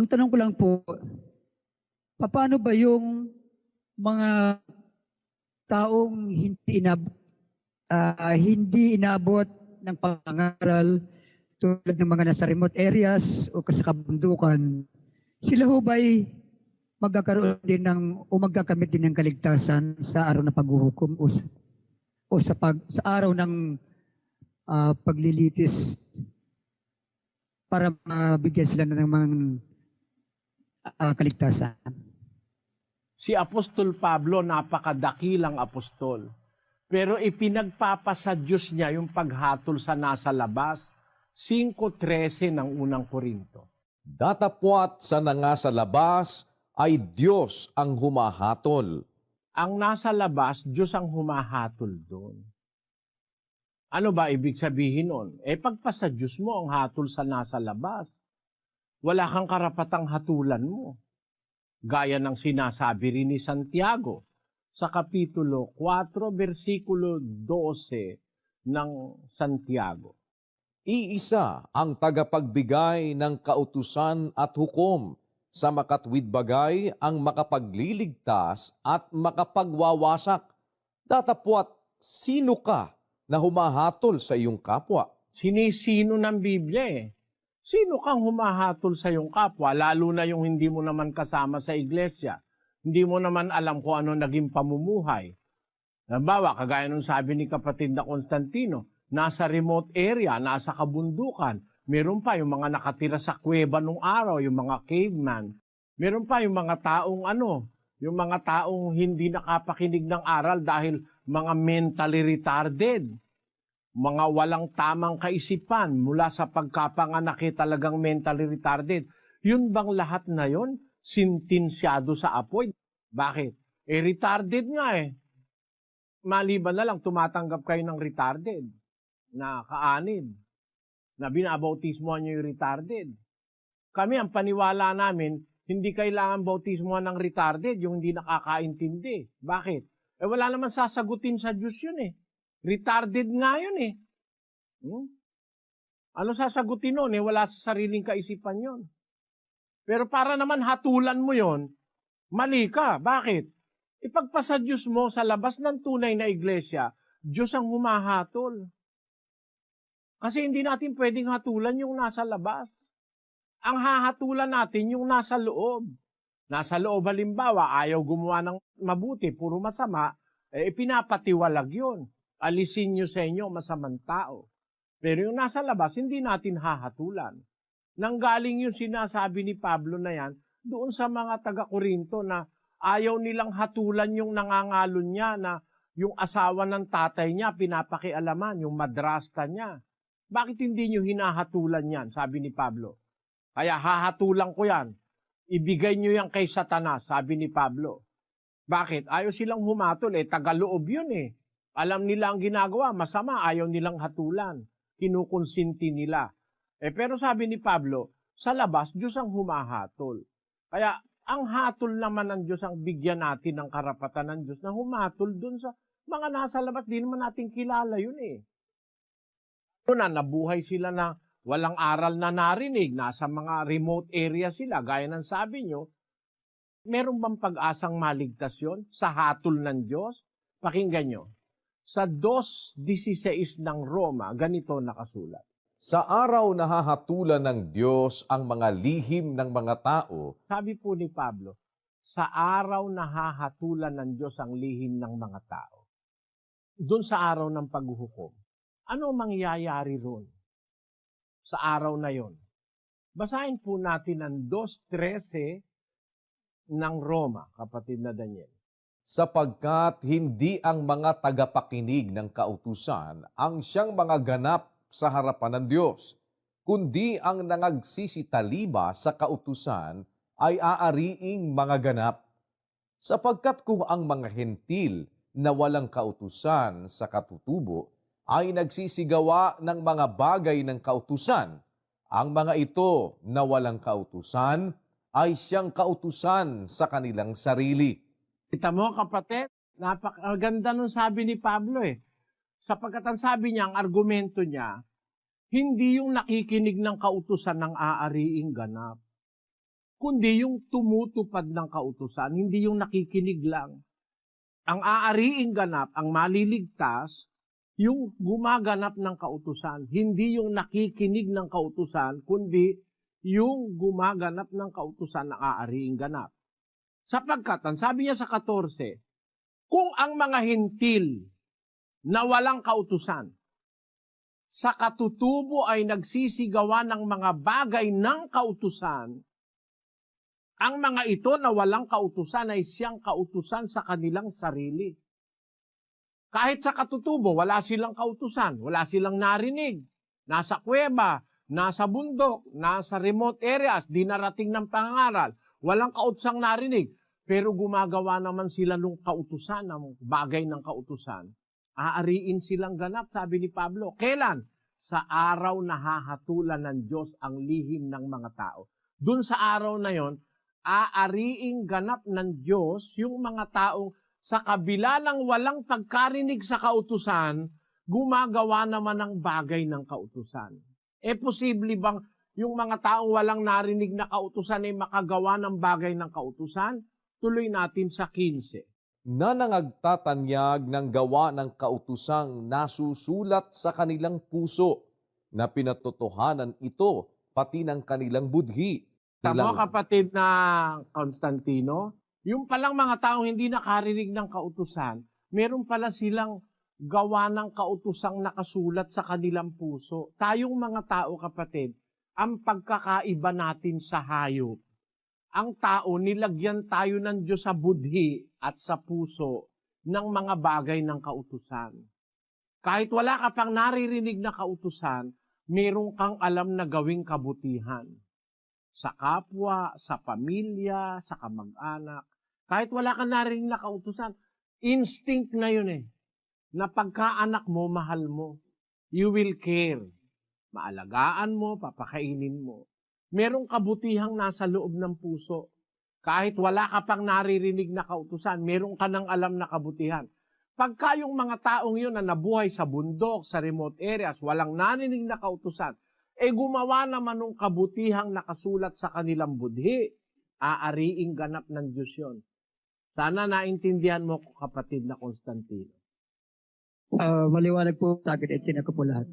Ang tanong ko lang po, paano ba yung mga taong hindi inabot ng pangaral tulad ng mga nasa remote areas o sa kabundukan, sila ho ba'y magkakaroon din o magkakamit din ng kaligtasan sa araw ng paghuhukom sa araw ng paglilitis para mabigyan sila ng mga kaligtasan? Si Apostol Pablo, napakadakilang apostol. Pero ipinagpapasa Diyos niya yung paghatol sa nasa labas. 5:13 ng unang Korinto. Datapwat sa nangasa labas ay Diyos ang humahatol. Ang nasa labas, Diyos ang humahatol doon. Ano ba ibig sabihin nun? Pagpasa Diyos mo ang hatol sa nasa labas. Wala kang karapatang hatulan mo. Gaya ng sinasabi rin ni Santiago sa Kapitulo 4, versikulo 12 ng Santiago. Iisa ang tagapagbigay ng kautusan at hukom, sa makatwid bagay ang makapagliligtas at makapagwawasak. Datapwat, sino ka na humahatol sa iyong kapwa? Sinisino ng Biblia Sino kang humahatol sa iyong kapwa, lalo na yung hindi mo naman kasama sa iglesia? Hindi mo naman alam kung ano naging pamumuhay. Halimbawa, kagaya nung sabi ni kapatid na Constantino, nasa remote area, nasa kabundukan. Meron pa yung mga nakatira sa kuweba nung araw, yung mga caveman. Meron pa yung mga taong yung mga taong hindi nakapakinig ng aral dahil mga mentally retarded. Mga walang tamang kaisipan mula sa pagkapanganak talagang mentally retarded. Yun bang lahat na yun sintinsyado sa apoy? Bakit? Retarded nga Maliban na lang tumatanggap kayo ng retarded na kaanib na binabautismohan nyo yung retarded. Kami, ang paniwala namin, hindi kailangan bautismohan ng retarded, yung hindi nakakaintindi. Bakit? Wala naman sasagutin sa Diyos yun Retarded nga yun Ano sasagutin nun Wala sa sariling kaisipan yun. Pero para naman hatulan mo yon, mali ka. Bakit? Ipagpasa Diyos mo sa labas ng tunay na iglesia, Diyos ang humahatol. Kasi hindi natin pwedeng hatulan yung nasa labas. Ang hahatulan natin yung nasa loob. Nasa loob halimbawa, ayaw gumawa ng mabuti, puro masama, pinapatiwalag yun. Alisin nyo sa inyo masamang tao. Pero yung nasa labas, hindi natin hahatulan. Nanggaling yung sinasabi ni Pablo na yan, doon sa mga taga-Korinto na ayaw nilang hatulan yung nangangalon niya na yung asawa ng tatay niya, pinapakialaman, yung madrasta niya. Bakit hindi nyo hinahatulan yan? Sabi ni Pablo. Kaya hahatulan ko yan. Ibigay nyo yan kay Satanas, sabi ni Pablo. Bakit? Ayaw silang humatol tagaloob yun Alam nila ang ginagawa, masama, ayaw nilang hatulan. Kinukonsinti nila. Pero sabi ni Pablo, sa labas, Diyos ang humahatol. Kaya, ang hatol naman ng Diyos ang bigyan natin ng karapatan ng Diyos na humatol dun sa mga nasa labas. Di naman natin kilala yun nabuhay sila na walang aral na narinig, nasa mga remote area sila, gaya ng sabi nyo, meron bang pag-asang maligtas yun sa hatol ng Diyos? Pakinggan nyo. Sa 2:16 ng Roma, ganito nakasulat. Sa araw na hahatulan ng Diyos ang mga lihim ng mga tao, sabi po ni Pablo, sa araw na hahatulan ng Diyos ang lihim ng mga tao. Doon sa araw ng paghuhukom, ano mangyayari ron sa araw na yon? Basahin po natin ang 2:13 ng Roma, kapatid na Daniel. sapagkat hindi ang mga tagapakinig ng kautusan ang siyang mga ganap sa harapan ng Diyos, kundi ang nangagsisitaliba sa kautusan ay aariing mga ganap. Sapagkat kung ang mga hentil na walang kautusan sa katutubo ay nagsisigawa ng mga bagay ng kautusan, ang mga ito na walang kautusan ay siyang kautusan sa kanilang sarili. Kita mo kapatid, napakaganda nung sabi ni Pablo Sapagkat ang sabi niya, ang argumento niya, hindi yung nakikinig ng kautusan ng aariing ganap, kundi yung tumutupad ng kautusan, hindi yung nakikinig lang. Ang aariing ganap, ang maliligtas, yung gumaganap ng kautusan, hindi yung nakikinig ng kautusan, kundi yung gumaganap ng kautusan ng aariing ganap. Sapagkat, ang sabi niya sa 14, kung ang mga hintil na walang kautusan, sa katutubo ay nagsisigawa ng mga bagay ng kautusan, ang mga ito na walang kautusan ay siyang kautusan sa kanilang sarili. Kahit sa katutubo, wala silang kautusan, wala silang narinig. Nasa kuweba, nasa bundok, nasa remote areas, di narating ng pangangaral, walang kautusang narinig. Pero gumagawa naman sila ng kautusan, ng bagay ng kautusan. Aariin silang ganap, sabi ni Pablo. Kailan? Sa araw na hahatulan ng Diyos ang lihim ng mga tao. Doon sa araw na yon, aariing ganap ng Diyos yung mga taong sa kabila ng walang pagkarinig sa kautusan, gumagawa naman ng bagay ng kautusan. Posible bang yung mga taong walang narinig na kautusan ay makagawa ng bagay ng kautusan? Tuloy natin sa 15. Na nangagtatanyag ng gawa ng kautusang nasusulat sa kanilang puso, na pinatotohanan ito pati ng kanilang budhi. Tama kapatid na Constantino, yung palang mga taong hindi nakarinig ng kautusan, meron pala silang gawa ng kautusang nakasulat sa kanilang puso. Tayong mga tao kapatid, ang pagkakaiba natin sa hayop. Ang tao, nilagyan tayo ng Diyos sa budhi at sa puso ng mga bagay ng kautusan. Kahit wala ka pang naririnig na kautusan, meron kang alam na gawing kabutihan. Sa kapwa, sa pamilya, sa kamag-anak. Kahit wala kang narinig na kautusan, instinct na yun eh. Na pagkaanak mo, mahal mo. You will care. Maalagaan mo, papakainin mo. Merong kabutihang nasa loob ng puso. Kahit wala ka pang naririnig na kautusan, meron ka nang alam na kabutihan. Pagka yung mga taong yun na nabuhay sa bundok, sa remote areas, walang narinig na kautusan, gumawa naman ng kabutihang nakasulat sa kanilang budhi, aariing ganap ng Diyos yun. Sana naintindihan mo, kapatid na Constantino. Maliwanag po sa akin at sinako po lahat.